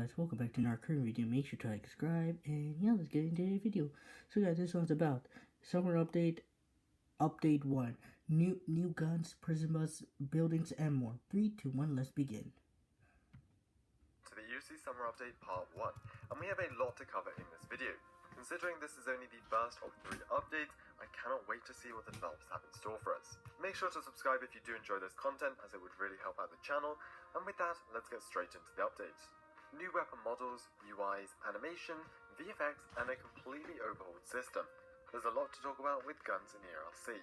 Guys, welcome back to our current video. Make sure to like, subscribe, and yeah, let's get into the video. So guys, this one's about summer update 1, new guns, prison bus, buildings, and more. 3, 2, 1, let's begin. To the ERLC summer update part 1, and we have a lot to cover in this video. Considering this is only the first of 3 updates, I cannot wait to see what the developers have in store for us. Make sure to subscribe if you do enjoy this content, as it would really help out the channel. And with that, let's get straight into the update. New weapon models, UIs, animation, VFX, and a completely overhauled system. There's a lot to talk about with guns in ERLC.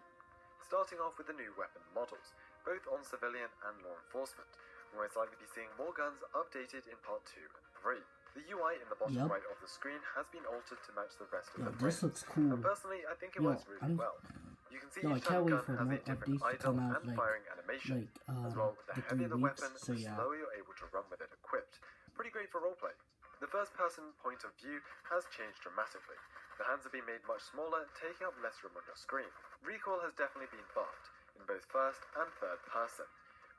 Starting off with the new weapon models, both on civilian and law enforcement. We'll most likely be seeing more guns updated in part 2 and 3. The UI in the bottom right of the screen has been altered to match the rest of the frame. This looks cool. And personally, I think it works really well. You can see each I can't gun wait for has more a different updates to come item out, and firing animation. As well, the heavier the weapon, the slower you're able to run with it equipped. Pretty great for roleplay. The first person point of view has changed dramatically. The hands have been made much smaller, taking up less room on your screen. Recoil has definitely been buffed, in both first and third person.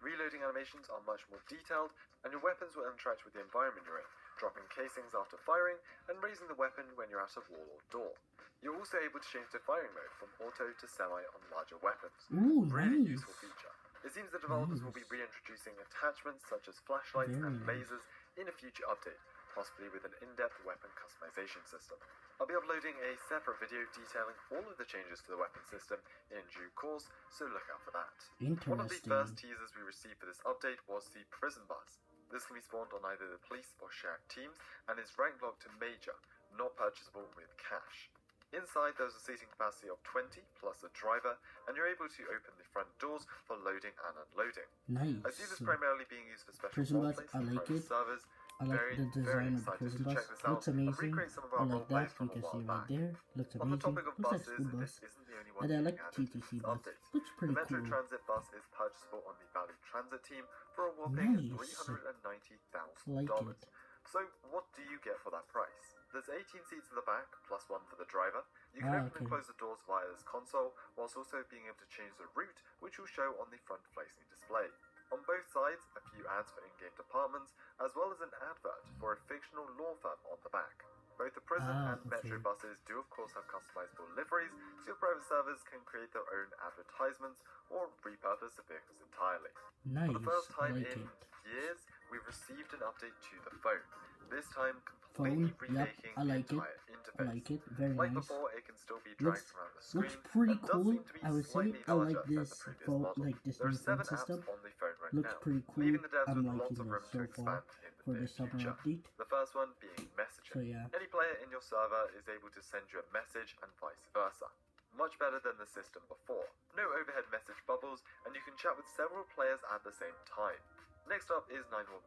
Reloading animations are much more detailed, and your weapons will interact with the environment you're in, dropping casings after firing, and raising the weapon when you're at a wall or door. You're also able to change the firing mode from auto to semi on larger weapons. Ooh, really nice. useful feature. It seems the developers will be reintroducing attachments such as flashlights and lasers in a future update, possibly with an in-depth weapon customization system. I'll be uploading a separate video detailing all of the changes to the weapon system in due course, so look out for that. One of the first teasers we received for this update was the prison bus. This can be spawned on either the police or sheriff teams, and is rank locked to major, not purchasable with cash. Inside there's a seating capacity of 20 plus a driver, and you're able to open the front doors for loading and unloading. Nice. I see this primarily being used for special prison bus, roleplays I and like private it. servers. I like the design of the prison bus. Looks amazing. I like that. You can see right there. Looks amazing. On the topic of Looks like buses, school bus. this isn't the only one And I like being added to TTC this bus. update. Looks pretty The Metro cool. Transit bus is purchasable on the Valley Transit team for a whopping $390,000. Like it. So what do you get for that price? There's 18 seats in the back, plus 1 for the driver. You can open and close the doors via this console, whilst also being able to change the route, which will show on the front-facing display. On both sides, a few ads for in-game departments, as well as an advert for a fictional law firm on the back. Both the prison and metro buses do of course have customizable liveries, so your private servers can create their own advertisements or repurpose the vehicles entirely. Nice. For the first time like in it. years, we've received an update to the phone. This time completely remaking the entire interface. I like it. Very like nice. before, it can still be dragged around the screen. Looks pretty and does cool. seem to be I would say slightly I like larger than this the previous phone, model. like this There new are 7 phone system. apps on the phone right Looks now, pretty cool. leaving the devs I'm with lots liking of it room so to far expand in for the the near summer future. update. The first one being messaging. So yeah. Any player in your server is able to send you a message and vice versa. Much better than the system before. No overhead message bubbles, and you can chat with several players at the same time. Next up is 911.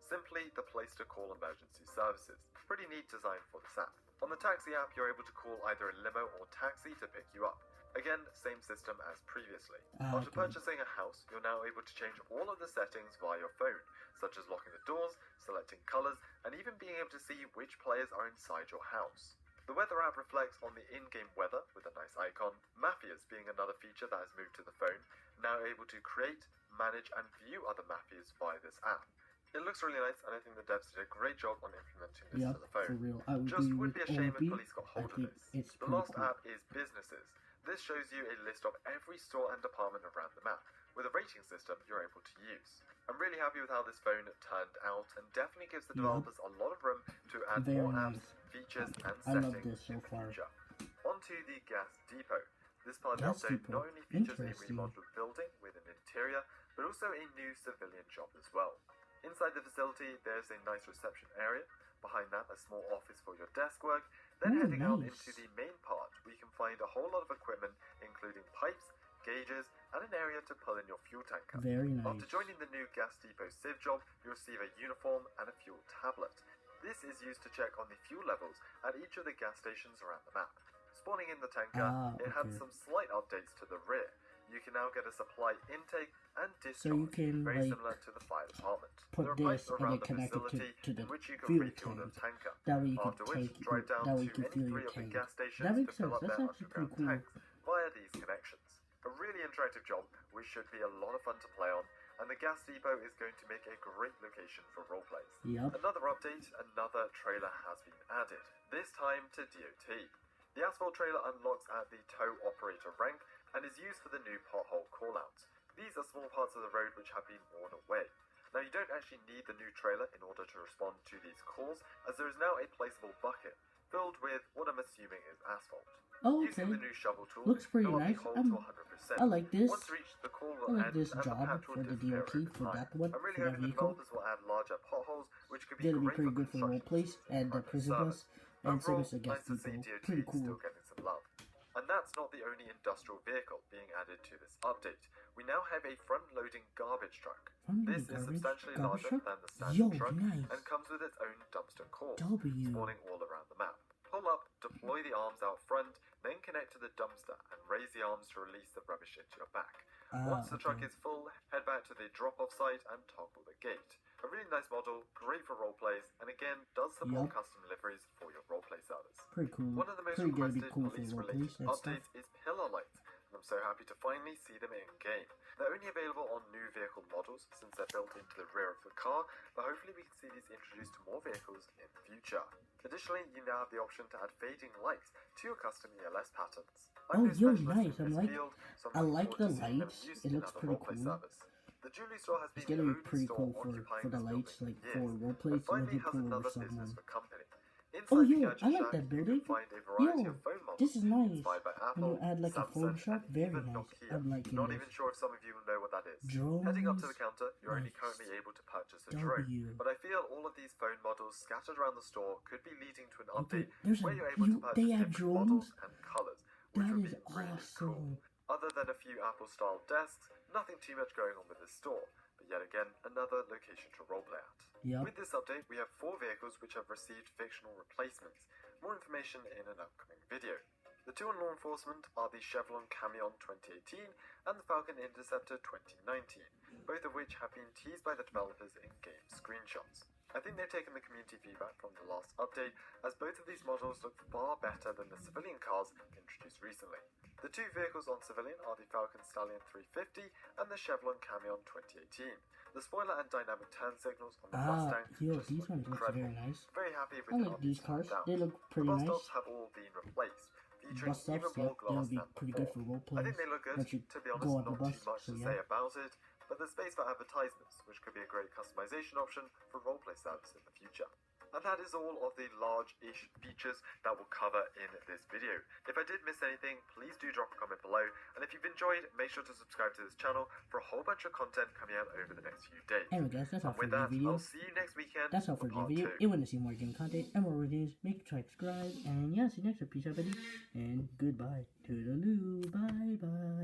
Simply the place to call emergency services. Pretty neat design for this app. On the taxi app, you're able to call either a limo or taxi to pick you up. Again, same system as previously. After purchasing a house, you're now able to change all of the settings via your phone, such as locking the doors, selecting colors, and even being able to see which players are inside your house. The weather app reflects on the in-game weather with a nice icon. Mafias being another feature that has moved to the phone, now able to create, manage, and view other mafias via this app. It looks really nice, and I think the devs did a great job on implementing this to the phone. For real. Just would be a shame if police got hold of this. The last cool. app is Businesses. This shows you a list of every store and department around the map, with a rating system you're able to use. I'm really happy with how this phone turned out, and definitely gives the developers a lot of room to add more apps, features, and settings in the future. Onto the gas depot. This part of the update not only features a remodeled building with an interior, but also a new civilian job as well. Inside the facility, there's a nice reception area. Behind that, a small office for your desk work. Then heading out into the main part, we can find a whole lot of equipment, including pipes, gauges, and an area to pull in your fuel tanker. Very nice. After joining the new gas depot civ job, you receive a uniform and a fuel tablet. This is used to check on the fuel levels at each of the gas stations around the map. Spawning in the tanker, it had some slight updates to the rear. You can now get a supply intake and discharge, so you can very similar to the fire department. Put this and then connect it to the fuel tank. That way you can take drive down that way you to can any fuel 3 your of the tank. gas stations That makes to fill sense. up That's their actually pretty underground cool. tanks via these connections. A really interactive job, which should be a lot of fun to play on, and the gas depot is going to make a great location for roleplays. Yep. Another update, another trailer has been added, this time to DOT. The asphalt trailer unlocks at the tow operator rank and is used for the new pothole callouts. These are small parts of the road which have been worn away. Now you don't actually need the new trailer in order to respond to these calls, as there is now a placeable bucket filled with what I'm assuming is asphalt. Oh, okay. Using the new shovel tool, looks pretty fill up the nice. hole to 100%. I like this. Once reached, the call I will like end this and the job patch will for the disappear DOT over for time. that one, I'm really for that hoping the vehicle. developers will add larger potholes, which could be That'll be great pretty for good for construction roleplays seasons and the private prison service. bus and Overall, service gas nice to see depot. DOT Pretty is cool. still getting some love. And that's not the only industrial vehicle being added to this update. We now have a front-loading garbage truck. This is substantially larger than the standard truck and comes with its own dumpster core, spawning all around the map. Pull up, deploy the arms out front, then connect to the dumpster and raise the arms to release the rubbish into your back. Once the truck is full, head back to the drop-off site and toggle the gate. A really nice model, great for roleplays, and again, does support custom liveries for your roleplay servers. Pretty cool. One of the most Pretty gonna be requested cool for police-related roleplays and stuff. updates is pillar lights, and I'm so happy to finally see them in-game. They're only available on new vehicle models since they're built into the rear of the car, but hopefully we can see these introduced to more vehicles in the future. Additionally, you now have the option to add fading lights to your custom ERLS patterns. Oh, yo, nice. I like the lights. It looks pretty cool. The jewelry store has It's been gonna be the only pretty store cool occupying for the this lights, building like for for years, roleplays. and It would finally be has cool another with business someone. for company. Oh, Inside the yo, gadget I like shack, that you building. can find a variety Yo, of phone models this is nice. inspired by When Apple, you add like a phone Samsung, shop, and very even nice. Nokia. I'm liking Not this. even sure if some of you will know what that is. Drones. Heading up to the counter, you're only Nice. currently able to purchase a drone, W. but I feel all of these phone models scattered around the store could be leading to an Okay, update there's where a you're able to purchase they have different models drones. and colors, which That would is be really cool. awesome. Other than a few Apple-style desks, nothing too much going on with this store, but yet again, another location to roleplay at. Yep. With this update, we have 4 vehicles which have received fictional replacements. More information in an upcoming video. The 2 on law enforcement are the Chevron Camion 2018 and the Falcon Interceptor 2019, both of which have been teased by the developers in game screenshots. I think they've taken the community feedback from the last update, as both of these models look far better than the civilian cars introduced recently. The 2 vehicles on civilian are the Falcon Stallion 350 and the Chevron Camion 2018. The spoiler and dynamic turn signals on the Mustang just these look ones look incredible. very nice. Very happy with I the like these cars. down. They look The pretty bus nice. stops have all been replaced, featuring Bus stops, even more yep, glass they'll be than pretty before. good for I roleplays. think they look good. Once you To be honest, go on the not bus, too much so to yeah. say about it, but there's space for advertisements, which could be a great customization option for roleplay service in the future. And that is all of the large-ish features that we'll cover in this video. If I did miss anything, please do drop a comment below, and if you've enjoyed, make sure to subscribe to this channel for a whole bunch of content coming out over the next few days. Anyway guys, that's all for With the that, video. I'll see you next weekend. That's all for the video. If you want to see more game content and more reviews, make sure to subscribe. And yeah, see you next time. Peace out, buddy. And goodbye. Toodaloo. Bye bye.